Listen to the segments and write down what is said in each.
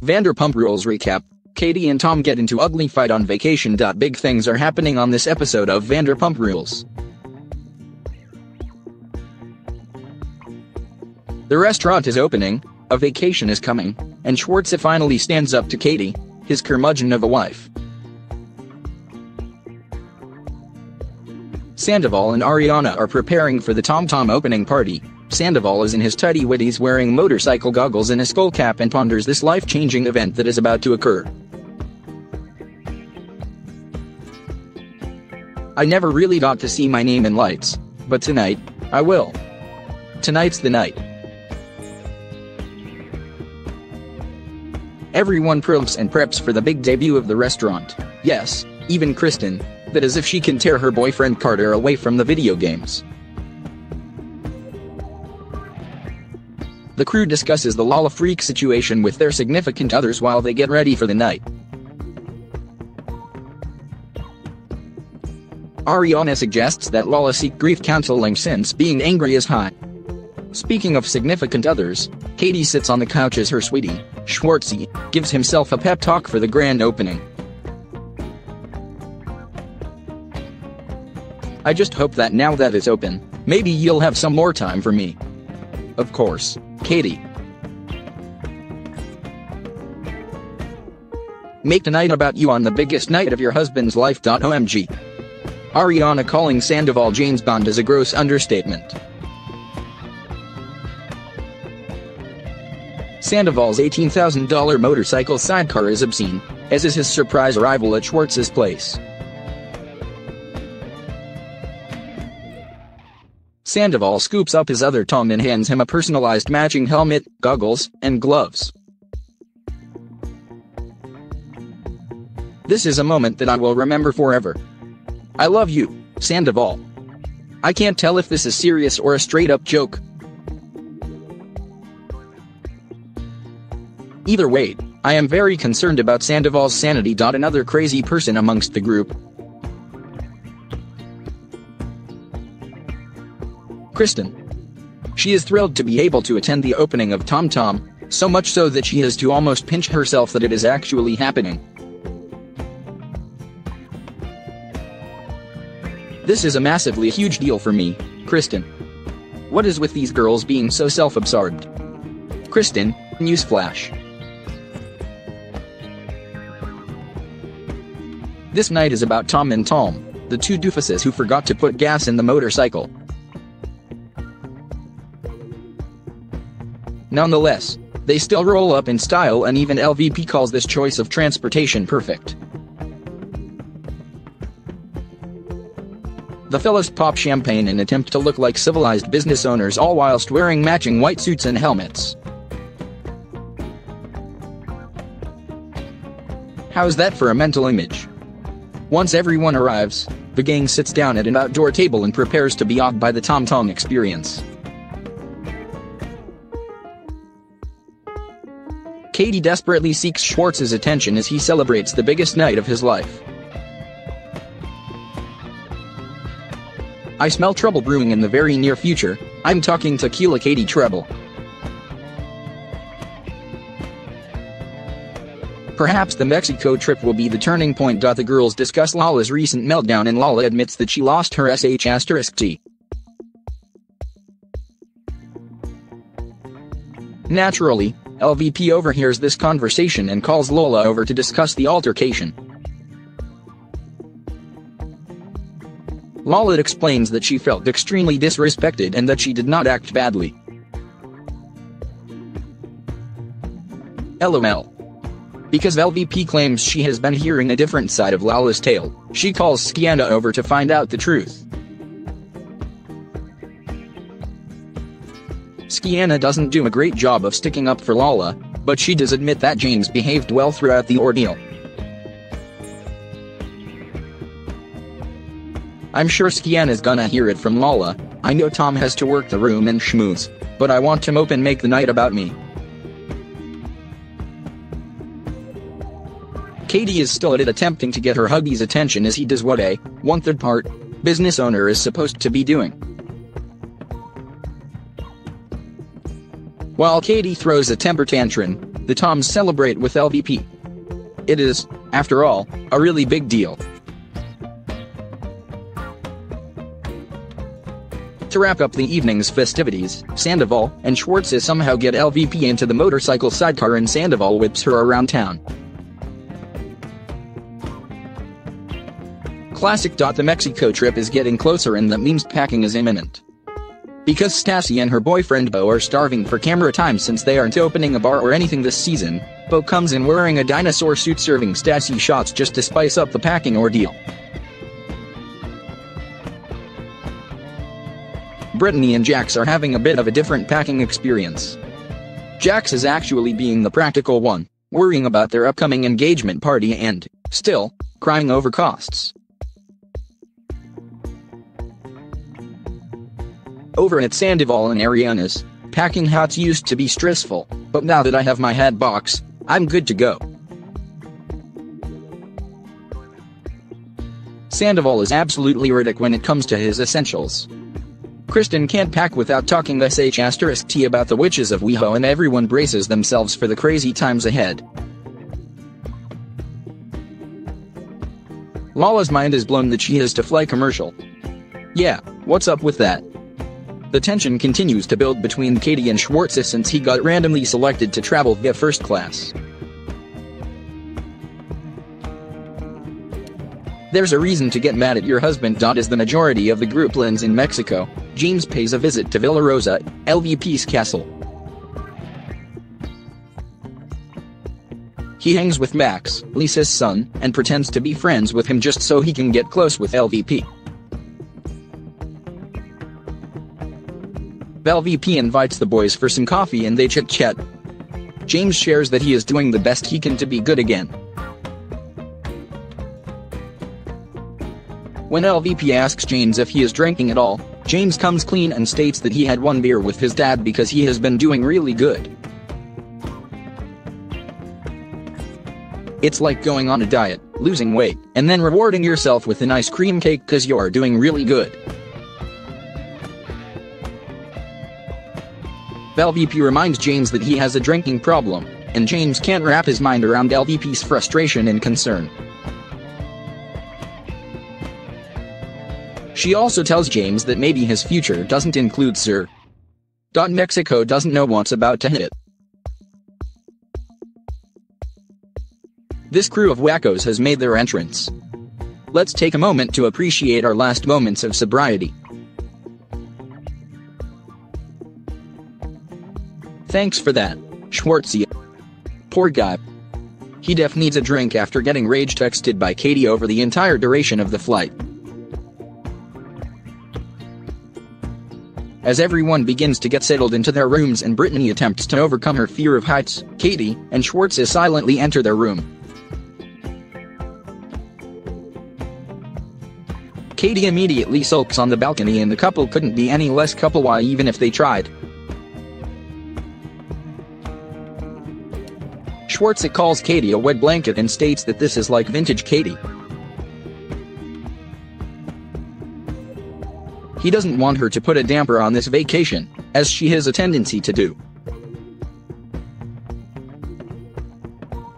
Vanderpump Rules recap. Katie and Tom get into ugly fight on vacation. Big things are happening on this episode of Vanderpump Rules. The restaurant is opening, a vacation is coming, and Schwartz finally stands up to Katie, his curmudgeon of a wife. Sandoval and Ariana are preparing for the Tom Tom opening party. Sandoval is in his tidy whities wearing motorcycle goggles and a skull cap and ponders this life-changing event that is about to occur. I never really got to see my name in lights, but tonight, I will. Tonight's the night. Everyone preps and preps for the big debut of the restaurant. Yes, even Kristen, that as if she can tear her boyfriend Carter away from the video games. The crew discusses the Lala freak situation with their significant others while they get ready for the night. Ariana suggests that Lala seek grief counseling since being angry is high. Speaking of significant others, Katie sits on the couch as her sweetie, Schwartzy, gives himself a pep talk for the grand opening. I just hope that now that it's open, maybe you'll have some more time for me. Of course, Katie. Make tonight about you on the biggest night of your husband's life. OMG. Ariana calling Sandoval James Bond is a gross understatement. Sandoval's $18,000 motorcycle sidecar is obscene, as is his surprise arrival at Schwartz's place. Sandoval scoops up his other Tom and hands him a personalized matching helmet, goggles, and gloves. This is a moment that I will remember forever. I love you, Sandoval. I can't tell if this is serious or a straight-up joke. Either way, I am very concerned about Sandoval's sanity. Another crazy person amongst the group. Kristen. She is thrilled to be able to attend the opening of Tom Tom, so much so that she has to almost pinch herself that it is actually happening. This is a massively huge deal for me, Kristen. What is with these girls being so self-absorbed? Kristen, newsflash. This night is about Tom and Tom, the two doofuses who forgot to put gas in the motorcycle. Nonetheless, they still roll up in style, and even LVP calls this choice of transportation perfect. The fellas pop champagne and attempt to look like civilized business owners, all whilst wearing matching white suits and helmets. How's that for a mental image? Once everyone arrives, the gang sits down at an outdoor table and prepares to be awed by the Tom Tom experience. Katie desperately seeks Schwartz's attention as he celebrates the biggest night of his life. I smell trouble brewing in the very near future. I'm talking tequila. Katie treble. Perhaps the Mexico trip will be the turning point. The girls discuss Lala's recent meltdown and Lala admits that she lost her sh**t. Naturally, LVP overhears this conversation and calls Lola over to discuss the altercation. Lala explains that she felt extremely disrespected and that she did not act badly. LOL. Because LVP claims she has been hearing a different side of Lala's tale, she calls Skiana over to find out the truth. Skiana doesn't do a great job of sticking up for Lala, but she does admit that James behaved well throughout the ordeal. I'm sure Skiana's gonna hear it from Lala. I know Tom has to work the room and schmooze, but I want to mope and make the night about me. Katie is still at it, attempting to get her hubby's attention as he does what a one-third part business owner is supposed to be doing. While Katie throws a temper tantrum, the Toms celebrate with LVP. It is, after all, a really big deal. To wrap up the evening's festivities, Sandoval and Schwartz somehow get LVP into the motorcycle sidecar and Sandoval whips her around town. Classic. The Mexico trip is getting closer and that means packing is imminent. Because Stassi and her boyfriend Bo are starving for camera time since they aren't opening a bar or anything this season, Bo comes in wearing a dinosaur suit serving Stassi shots just to spice up the packing ordeal. Brittany and Jax are having a bit of a different packing experience. Jax is actually being the practical one, worrying about their upcoming engagement party and, still, crying over costs. Over at Sandoval and Ariana's, packing hats used to be stressful, but now that I have my hat box, I'm good to go. Sandoval is absolutely erratic when it comes to his essentials. Kristen can't pack without talking sh*t about the witches of WeHo and everyone braces themselves for the crazy times ahead. Lala's mind is blown that she has to fly commercial. Yeah, what's up with that? The tension continues to build between Katie and Schwartz since he got randomly selected to travel via first class. There's a reason to get mad at your husband. As the majority of the group lands in Mexico, James pays a visit to Villa Rosa, LVP's castle. He hangs with Max, Lisa's son, and pretends to be friends with him just so he can get close with LVP. LVP invites the boys for some coffee and they chit-chat. James shares that he is doing the best he can to be good again. When LVP asks James if he is drinking at all, James comes clean and states that he had one beer with his dad because he has been doing really good. It's like going on a diet, losing weight, and then rewarding yourself with an ice cream cake cause you're doing really good. LVP reminds James that he has a drinking problem, and James can't wrap his mind around LVP's frustration and concern. She also tells James that maybe his future doesn't include Sir. Mexico doesn't know what's about to hit. This crew of wackos has made their entrance. Let's take a moment to appreciate our last moments of sobriety. Thanks for that, Schwartzy. Poor guy. He def needs a drink after getting rage texted by Katie over the entire duration of the flight. As everyone begins to get settled into their rooms and Brittany attempts to overcome her fear of heights, Katie and Schwartz silently enter their room. Katie immediately sulks on the balcony and the couple couldn't be any less couple-y even if they tried. Schwartz calls Katie a wet blanket and states that this is like vintage Katie. He doesn't want her to put a damper on this vacation, as she has a tendency to do.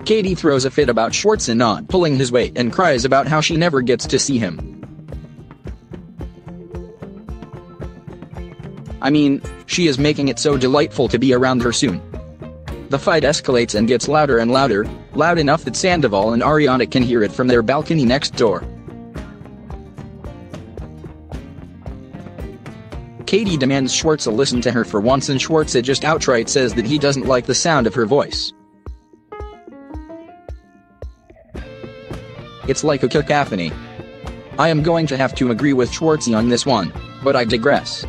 Katie throws a fit about Schwartz not pulling his weight and cries about how she never gets to see him. I mean, she is making it so delightful to be around her soon. The fight escalates and gets louder and louder, loud enough that Sandoval and Ariana can hear it from their balcony next door. Katie demands Schwartz listen to her for once and Schwartz just outright says that he doesn't like the sound of her voice. It's like a cacophony. I am going to have to agree with Schwartz on this one, but I digress.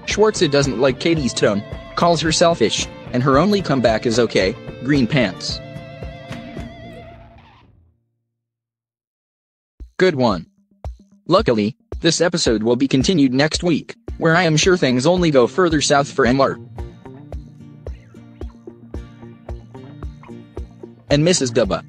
Schwartz doesn't like Katie's tone, calls her selfish, and her only comeback is okay, green pants. Good one. Luckily, this episode will be continued next week, where I am sure things only go further south for MR and Mrs. Dubba.